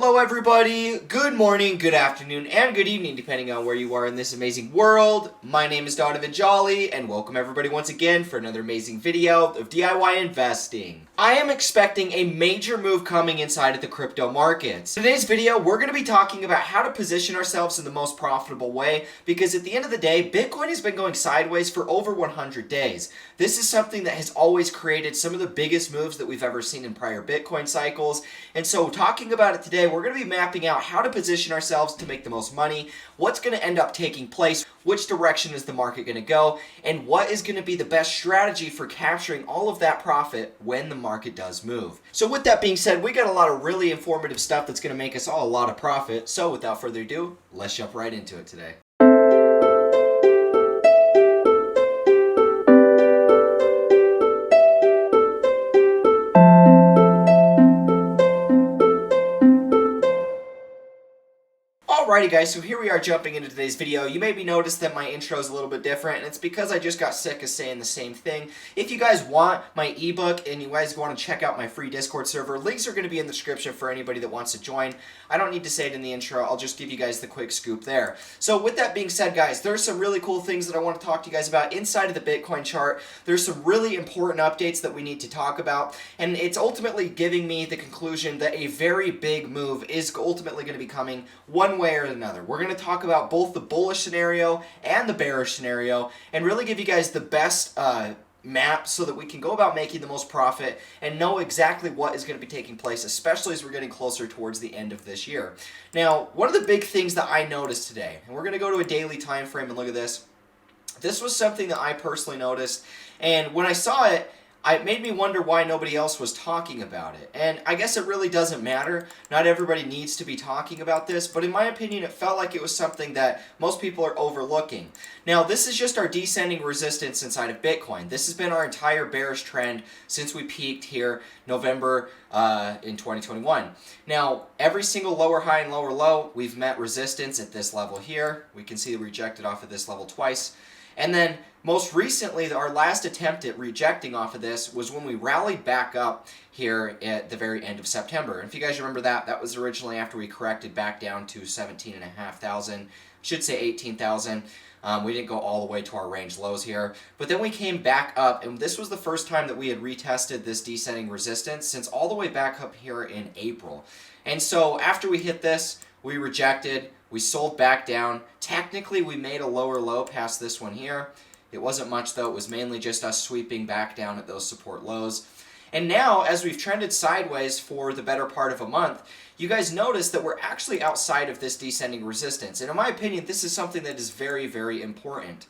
Hello everybody, good morning, good afternoon, and good evening depending on where you are in this amazing world. My name is Donovan Jolly and welcome everybody once again for another amazing video of DIY investing. I am expecting a major move coming inside of the crypto markets. In today's video, we're going to be talking about how to position ourselves in the most profitable way because at the end of the day, Bitcoin has been going sideways for over 100 days. This is something that has always created some of the biggest moves that we've ever seen in prior Bitcoin cycles. And so talking about it today, we're going to be mapping out how to position ourselves to make the most money, what's going to end up taking place, which direction is the market going to go, and what is going to be the best strategy for capturing all of that profit when the market does move. So with that being said, we got a lot of really informative stuff that's going to make us all a lot of profit. So without further ado, let's jump right into it today. Alrighty guys, so here we are jumping into today's video. You maybe noticed that my intro is a little bit different, and it's because I just got sick of saying the same thing. If you guys want my ebook and you guys want to check out my free Discord server, links are going to be in the description for anybody that wants to join. I don't need to say it in the intro, I'll just give you guys the quick scoop there. So with that being said guys, there's some really cool things that I want to talk to you guys about inside of the Bitcoin chart. There's some really important updates that we need to talk about, and it's ultimately giving me the conclusion that a very big move is ultimately going to be coming one way or another. We're going to talk about both the bullish scenario and the bearish scenario and really give you guys the best map so that we can go about making the most profit and know exactly what is going to be taking place, especially as we're getting closer towards the end of this year. Now, one of the big things that I noticed today, and we're going to go to a daily time frame and look at this. This was something that I personally noticed, and when I saw it, it made me wonder why nobody else was talking about it. And I guess it really doesn't matter. Not everybody needs to be talking about this, but in my opinion, it felt like it was something that most people are overlooking. Now, this is just our descending resistance inside of Bitcoin. This has been our entire bearish trend since we peaked here November in 2021. Now, every single lower high and lower low, we've met resistance at this level here. We can see we rejected off of this level twice. And then most recently, our last attempt at rejecting off of this was when we rallied back up here at the very end of September. And if you guys remember that, that was originally after we corrected back down to 17,500, should say 18,000. We didn't go all the way to our range lows here, but then we came back up, and this was the first time that we had retested this descending resistance since all the way back up here in April. And so after we hit this, we rejected, we sold back down. Technically, we made a lower low past this one here. It wasn't much though, it was mainly just us sweeping back down at those support lows. And now, as we've trended sideways for the better part of a month, you guys notice that we're actually outside of this descending resistance. And in my opinion, this is something that is very, very important.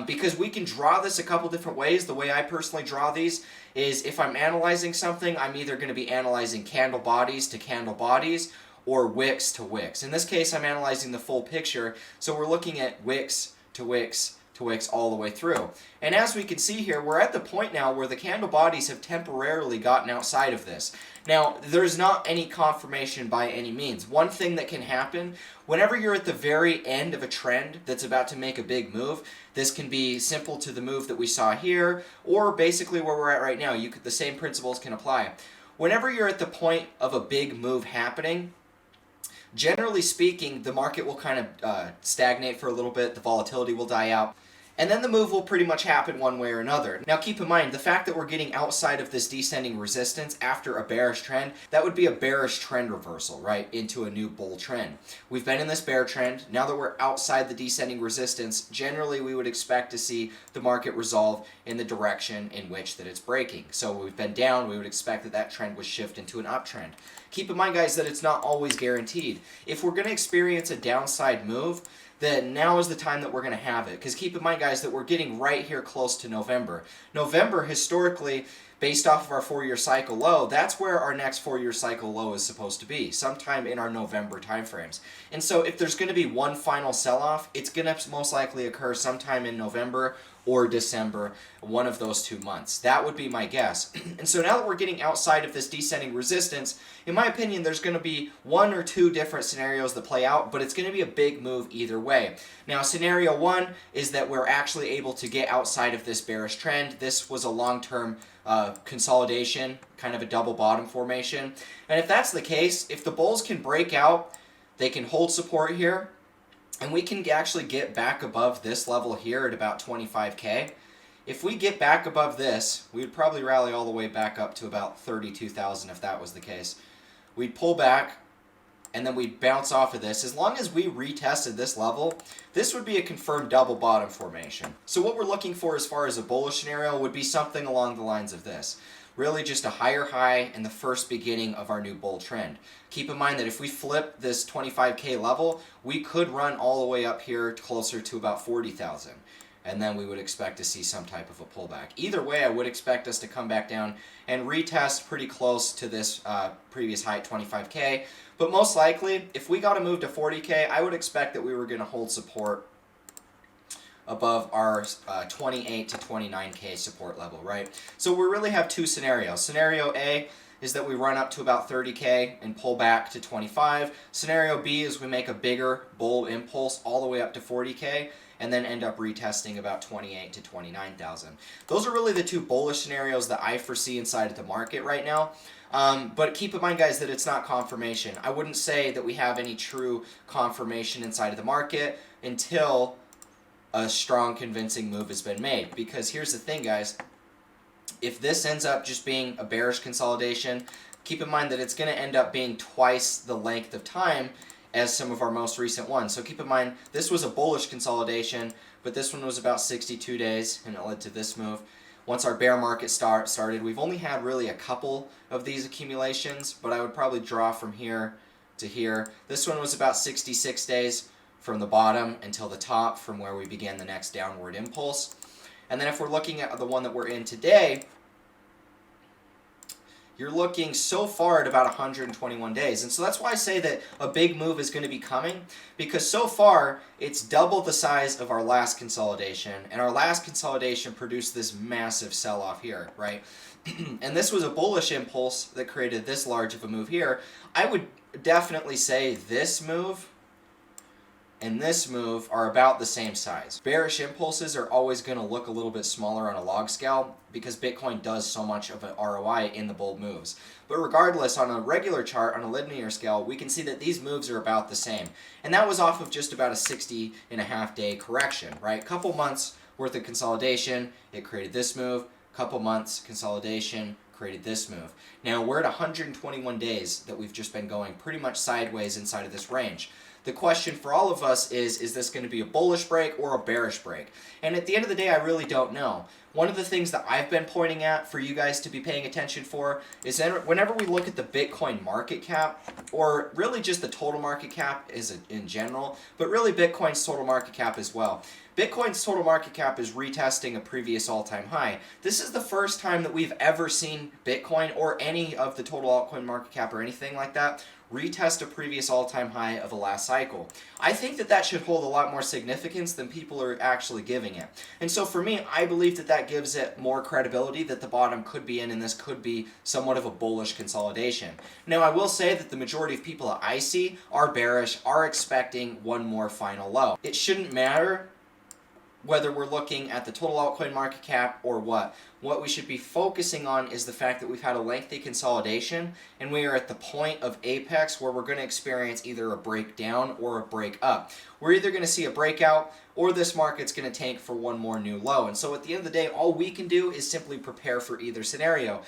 Because we can draw this a couple different ways. The way I personally draw these is if I'm analyzing something, I'm either going to be analyzing candle bodies to candle bodies, or wicks to wicks. In this case, I'm analyzing the full picture, so we're looking at wicks to wicks to wicks all the way through. And as we can see here, we're at the point now where the candle bodies have temporarily gotten outside of this. Now, there's not any confirmation by any means. One thing that can happen, whenever you're at the very end of a trend that's about to make a big move, this can be simple to the move that we saw here, or basically where we're at right now. The same principles can apply. Whenever you're at the point of a big move happening, generally speaking, the market will kind of stagnate for a little bit, the volatility will die out, and then the move will pretty much happen one way or another. Now keep in mind, the fact that we're getting outside of this descending resistance after a bearish trend, that would be a bearish trend reversal, right, into a new bull trend. We've been in this bear trend. Now that we're outside the descending resistance, generally we would expect to see the market resolve in the direction in which that it's breaking. So we've been down, we would expect that that trend would shift into an uptrend. Keep in mind, guys, that it's not always guaranteed. If we're going to experience a downside move, then now is the time that we're going to have it. Because keep in mind, guys, that we're getting right here close to November. November, historically, based off of our 4-year cycle low, that's where our next 4-year cycle low is supposed to be, sometime in our November timeframes. And so if there's going to be one final sell-off, it's going to most likely occur sometime in November or December, one of those 2 months. That would be my guess. And so now that we're getting outside of this descending resistance, in my opinion, there's going to be 1 or 2 different scenarios that play out, but it's going to be a big move either way. Now, scenario 1 is that we're actually able to get outside of this bearish trend. This was a long-term consolidation, kind of a double bottom formation. And if that's the case, if the bulls can break out, they can hold support here, and we can actually get back above this level here at about 25K. If we get back above this, we'd probably rally all the way back up to about 32,000 if that was the case. We'd pull back, and then we'd bounce off of this. As long as we retested this level, this would be a confirmed double bottom formation. So what we're looking for as far as a bullish scenario would be something along the lines of this. Really just a higher high and the first beginning of our new bull trend. Keep in mind that if we flip this 25K level, we could run all the way up here closer to about 40,000. And then we would expect to see some type of a pullback. Either way, I would expect us to come back down and retest pretty close to this previous high at 25K. But most likely, if we got to move to 40K, I would expect that we were going to hold support above our 28 to 29K support level, right? So we really have two scenarios. Scenario A is that we run up to about 30K and pull back to 25. Scenario B is we make a bigger bull impulse all the way up to 40K and then end up retesting about 28 to 29,000. Those are really the two bullish scenarios that I foresee inside of the market right now. But keep in mind, guys, that it's not confirmation. I wouldn't say that we have any true confirmation inside of the market until a strong, convincing move has been made. Because here's the thing, guys. If this ends up just being a bearish consolidation, keep in mind that it's going to end up being twice the length of time as some of our most recent ones. So keep in mind, this was a bullish consolidation, but this one was about 62 days, and it led to this move. Once our bear market started, we've only had really a couple of these accumulations, but I would probably draw from here to here. This one was about 66 days from the bottom until the top, from where we began the next downward impulse. And then if we're looking at the one that we're in today, you're looking so far at about 121 days. And so that's why I say that a big move is going to be coming, because so far it's double the size of our last consolidation, and our last consolidation produced this massive sell-off here, right? And this was a bullish impulse that created this large of a move here. I would definitely say this move and this move are about the same size. Bearish impulses are always going to look a little bit smaller on a log scale because Bitcoin does so much of an ROI in the bold moves. But regardless, on a regular chart, on a linear scale, we can see that these moves are about the same. And that was off of just about a 60.5 day correction, right? Couple months worth of consolidation, it created this move. Couple months consolidation, created this move. Now we're at 121 days that we've just been going pretty much sideways inside of this range. The question for all of us is this going to be a bullish break or a bearish break? And at the end of the day, I really don't know. One of the things that I've been pointing at for you guys to be paying attention for is that whenever we look at the Bitcoin market cap, or really just the total market cap in general, but really Bitcoin's total market cap as well. Bitcoin's total market cap is retesting a previous all-time high. This is the first time that we've ever seen Bitcoin or any of the total altcoin market cap or anything like that retest a previous all-time high of the last cycle. I think that that should hold a lot more significance than people are actually giving it. And so for me, I believe that that gives it more credibility that the bottom could be in, and this could be somewhat of a bullish consolidation. Now, I will say that the majority of people that I see are bearish, are expecting one more final low. It shouldn't matter whether we're looking at the total altcoin market cap or what. What we should be focusing on is the fact that we've had a lengthy consolidation and we are at the point of apex where we're going to experience either a breakdown or a break up. We're either going to see a breakout or this market's going to tank for one more new low. And so at the end of the day, all we can do is simply prepare for either scenario.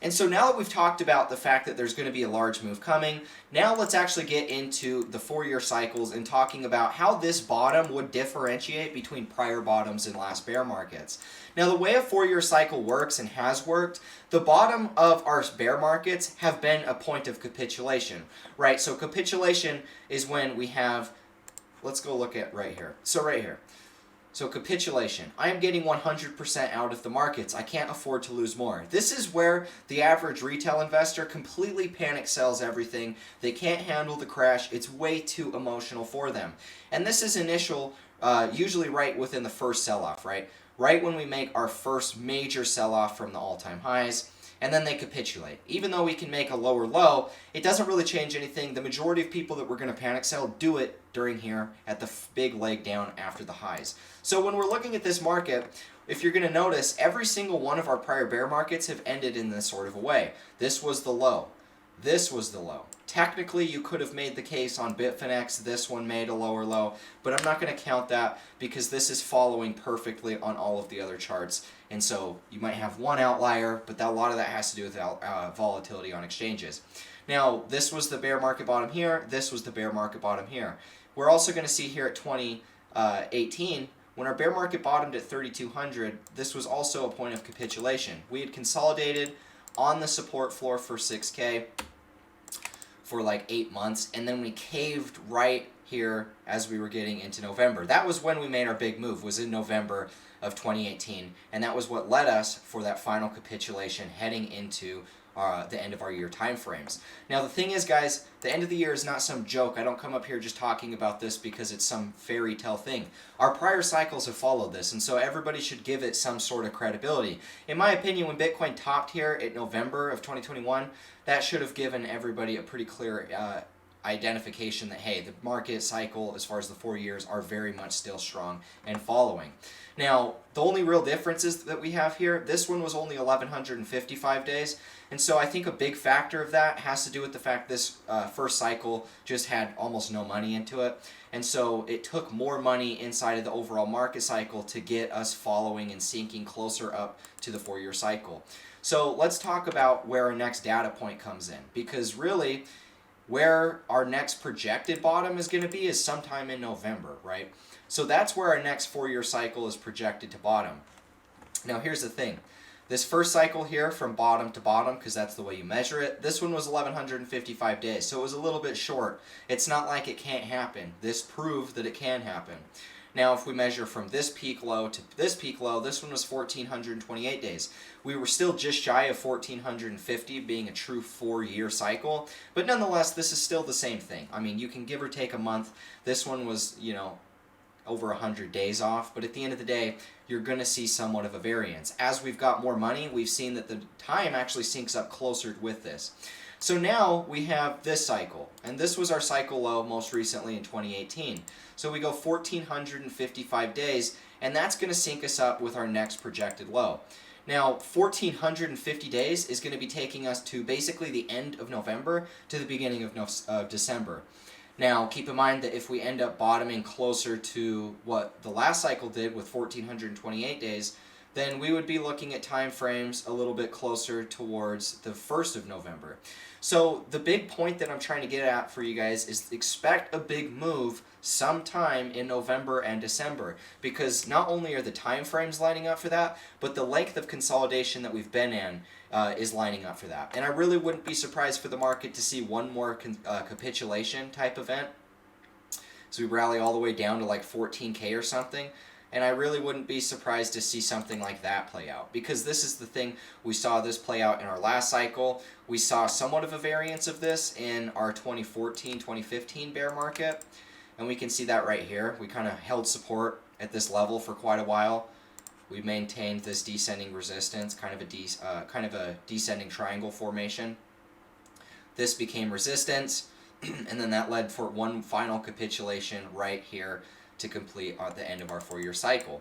And so now that we've talked about the fact that there's going to be a large move coming, now let's actually get into the 4-year cycles and talking about how this bottom would differentiate between prior bottoms and last bear markets. Now, the way a 4-year cycle works and has worked, the bottom of our bear markets have been a point of capitulation, right? So capitulation is when we have, let's go look at right here. So right here. So capitulation. I am getting 100% out of the markets. I can't afford to lose more. This is where the average retail investor completely panic sells everything. They can't handle the crash. It's way too emotional for them. And this is initial, usually right within the first sell-off, right? Right when we make our first major sell-off from the all-time highs. And then they capitulate. Even though we can make a lower low, it doesn't really change anything. The majority of people that we're going to panic sell do it during here at the big leg down after the highs. So when we're looking at this market, if you're going to notice, every single one of our prior bear markets have ended in this sort of a way. This was the low. This was the low. Technically, you could have made the case on Bitfinex, this one made a lower low, but I'm not going to count that because this is following perfectly on all of the other charts. And so you might have one outlier, but a lot of that has to do with volatility on exchanges. Now, this was the bear market bottom here. This was the bear market bottom here. We're also going to see here at 2018, when our bear market bottomed at 3,200, this was also a point of capitulation. We had consolidated on the support floor for 6K for like 8 months, and then we caved right here as we were getting into November. That was when we made our big move, was in November of 2018, and that was what led us for that final capitulation heading into the end of our year time frames. Now the thing is, guys, the end of the year is not some joke. I don't come up here just talking about this because it's some fairy tale thing. Our prior cycles have followed this, and so everybody should give it some sort of credibility. In my opinion, when Bitcoin topped here in November of 2021, that should have given everybody a pretty clear identification that, hey, the market cycle as far as the 4 years are very much still strong and following. Now, the only real differences that we have here, this one was only 1,155 days, and so I think a big factor of that has to do with the fact this first cycle just had almost no money into it, and so it took more money inside of the overall market cycle to get us following and sinking closer up to the 4-year cycle. So let's talk about where our next data point comes in, because really, where our next projected bottom is going to be is sometime in November, right? So that's where our next 4-year cycle is projected to bottom. Now here's the thing. This first cycle here from bottom to bottom, because that's the way you measure it, this one was 1,155 days, so it was a little bit short. It's not like it can't happen. This proved that it can happen. Now, if we measure from this peak low to this peak low, this one was 1,428 days. We were still just shy of 1,450 being a true 4-year cycle, but nonetheless, this is still the same thing. I mean, you can give or take a month. This one was, you know, over 100 days off, but at the end of the day, you're going to see somewhat of a variance. As we've got more money, we've seen that the time actually syncs up closer with this. So now we have this cycle, and this was our cycle low most recently in 2018. So we go 1,455 days, and that's going to sync us up with our next projected low. Now, 1,450 days is going to be taking us to basically the end of November to the beginning of December. Now, keep in mind that if we end up bottoming closer to what the last cycle did with 1,428 days, then we would be looking at time frames a little bit closer towards the 1st of November. So the big point that I'm trying to get at for you guys is expect a big move sometime in November and December, because not only are the time frames lining up for that, but the length of consolidation that we've been in is lining up for that. And I really wouldn't be surprised for the market to see one more capitulation type event. So we rally all the way down to like 14K or something. And I really wouldn't be surprised to see something like that play out, because this is the thing, we saw this play out in our last cycle. We saw somewhat of a variance of this in our 2014-2015 bear market, and we can see that right here. We kind of held support at this level for quite a while. We maintained this descending resistance, kind of a descending triangle formation. This became resistance, and then that led for one final capitulation right here to complete at the end of our 4-year cycle.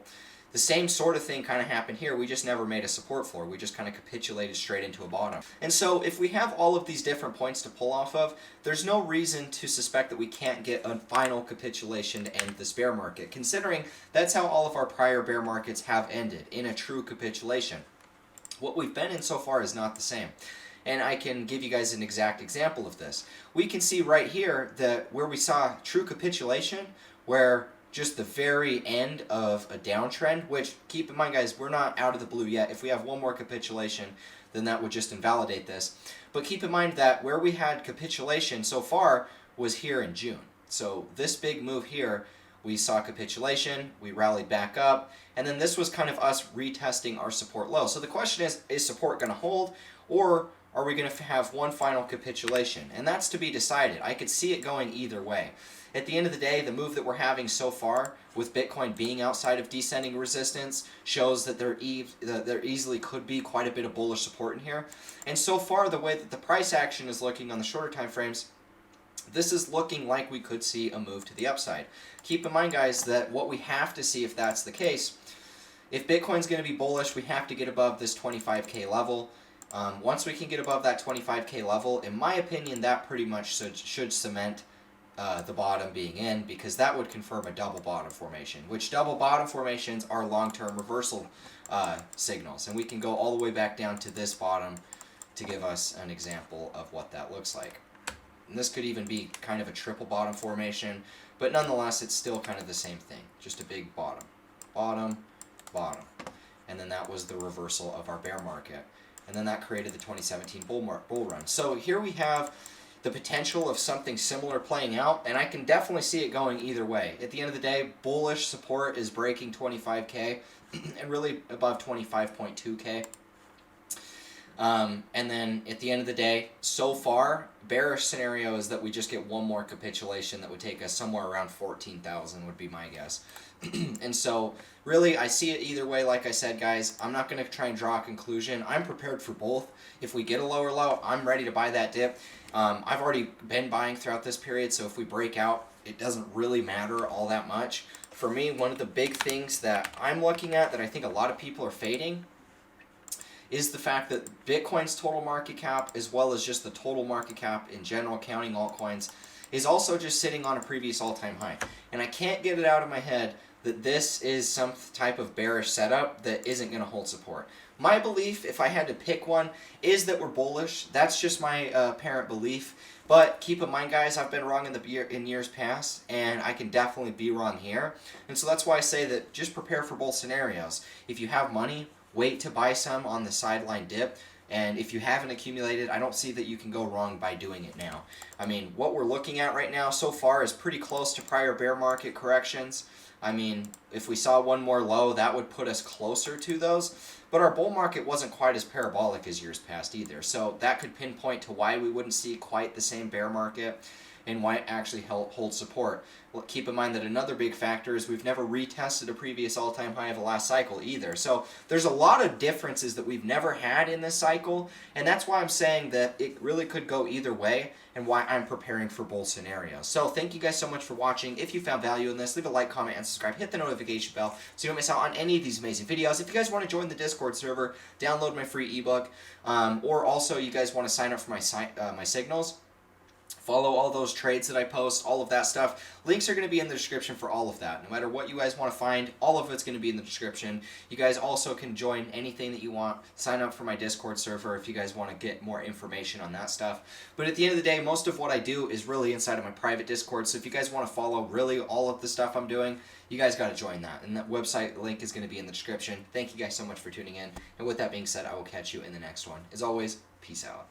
The same sort of thing kind of happened here. We just never made a support floor. We just kind of capitulated straight into a bottom. And so if we have all of these different points to pull off of, there's no reason to suspect that we can't get a final capitulation to end this bear market, considering that's how all of our prior bear markets have ended, in a true capitulation. What we've been in so far is not the same. And I can give you guys an exact example of this. We can see right here that where we saw true capitulation, where just the very end of a downtrend, which, keep in mind, guys, we're not out of the blue yet. If we have one more capitulation, then that would just invalidate this. But keep in mind that where we had capitulation so far was here in June. So this big move here, we saw capitulation, we rallied back up, and then this was kind of us retesting our support low. So the question is support going to hold, or are we going to have one final capitulation? And that's to be decided. I could see it going either way. At the end of the day, the move that we're having so far, with Bitcoin being outside of descending resistance, shows that there easily could be quite a bit of bullish support in here. And so far, the way that the price action is looking on the shorter time frames, this is looking like we could see a move to the upside. Keep in mind, guys, that what we have to see if that's the case if Bitcoin's going to be bullish, we have to get above this 25K level. Once we can get above that 25K level, in my opinion, that pretty much should cement the bottom being in, because that would confirm a double bottom formation, which double bottom formations are long-term reversal signals. And we can go all the way back down to this bottom to give us an example of what that looks like. And this could even be kind of a triple bottom formation, but nonetheless, it's still kind of the same thing, just a big bottom, bottom, bottom. And then that was the reversal of our bear market. And then that created the 2017 bull run. So here we have the potential of something similar playing out, and I can definitely see it going either way. At the end of the day, bullish support is breaking 25K and really above 25.2K. And then at the end of the day, so far, bearish scenario is that we just get one more capitulation that would take us somewhere around 14,000 would be my guess. And so really, I see it either way. Like I said, guys, I'm not going to try and draw a conclusion. I'm prepared for both. If we get a lower low, I'm ready to buy that dip. I've already been buying throughout this period, so if we break out, it doesn't really matter all that much. For me, one of the big things that I'm looking at that I think a lot of people are fading is the fact that Bitcoin's total market cap, as well as just the total market cap in general, counting altcoins, is also just sitting on a previous all-time high. And I can't get it out of my head that this is some type of bearish setup that isn't going to hold support. My belief, if I had to pick one, is that we're bullish. That's just my apparent belief. But keep in mind, guys, I've been wrong in years past, and I can definitely be wrong here. And so that's why I say that just prepare for both scenarios. If you have money, wait to buy some on the sideline dip. And if you haven't accumulated, I don't see that you can go wrong by doing it now. I mean, what we're looking at right now so far is pretty close to prior bear market corrections. I mean, if we saw one more low, that would put us closer to those. But our bull market wasn't quite as parabolic as years past either. So that could pinpoint to why we wouldn't see quite the same bear market and why it actually holds support. Well, keep in mind that another big factor is we've never retested a previous all-time high of the last cycle either. So there's a lot of differences that we've never had in this cycle, and that's why I'm saying that it really could go either way and why I'm preparing for both scenarios. So thank you guys so much for watching. If you found value in this, leave a like, comment, and subscribe. Hit the notification bell so you don't miss out on any of these amazing videos. If you guys want to join the Discord server, download my free ebook, or also you guys want to sign up for my signals, follow all those trades that I post, all of that stuff. Links are going to be in the description for all of that. No matter what you guys want to find, all of it's going to be in the description. You guys also can join anything that you want. Sign up for my Discord server if you guys want to get more information on that stuff. But at the end of the day, most of what I do is really inside of my private Discord. So if you guys want to follow really all of the stuff I'm doing, you guys got to join that. And that website link is going to be in the description. Thank you guys so much for tuning in. And with that being said, I will catch you in the next one. As always, peace out.